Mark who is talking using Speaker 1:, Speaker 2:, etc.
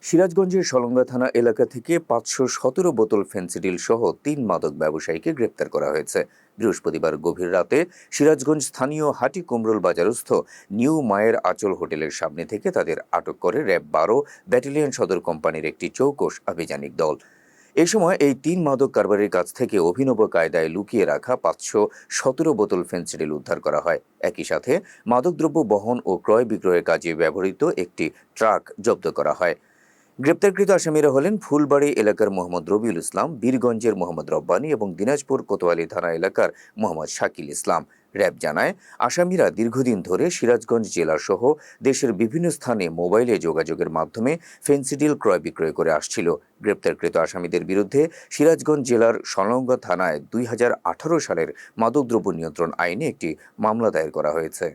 Speaker 1: সিরাজগঞ্জের সলঙ্গা থানা এলাকা থেকে ৫১৭ বোতল ফেনসিডিল সহ ৩ মাদক ব্যবসায়ীকে গ্রেপ্তার করা হয়েছে। বৃহস্পতিবার গভীর রাতে সিরাজগঞ্জ স্থানীয় হাটি কুমরুল বাজারস্থ নিউ মায়ের আঁচল হোটেলের সামনে থেকে তাদের আটক করে র্যাব ১২ ব্যাটালিয়ন সদর কোম্পানির একটি চৌকস আভিযানিক দল। এ সময় এই ৩ মাদক কারবারির কাছ থেকে অভিনব কায়দায় লুকিয়ে রাখা ৫১৭ বোতল ফেনসিডিল উদ্ধার করা হয়। একই সাথে মাদকদ্রব্য বহন ও ক্রয় বিক্রয়ের কাজে ব্যবহৃত একটি ট্রাক জব্দ করা হয়। গ্রেপ্তারকৃত আসামিরা হলেন ফুলবাড়ী এলাকার মোহাম্মদ রবিউল ইসলাম, বীরগঞ্জের মোহাম্মদ রব্বানী এবং দিনাজপুর কোতোয়ালি থানা এলাকার মোহাম্মদ শাকিল ইসলাম। র্যাব জানায়, আসামিরা দীর্ঘদিন ধরে সিরাজগঞ্জ জেলাসহ দেশের বিভিন্ন স্থানে মোবাইলে যোগাযোগের মাধ্যমে ফেনসিডিল ক্রয় বিক্রয় করে আসছিল। গ্রেপ্তারকৃত আসামিদের বিরুদ্ধে সিরাজগঞ্জ জেলার সলঙ্গা থানায় ২০১৮ সালের মাদকদ্রব্য নিয়ন্ত্রণ আইনে একটি মামলা দায়ের করা হয়েছে।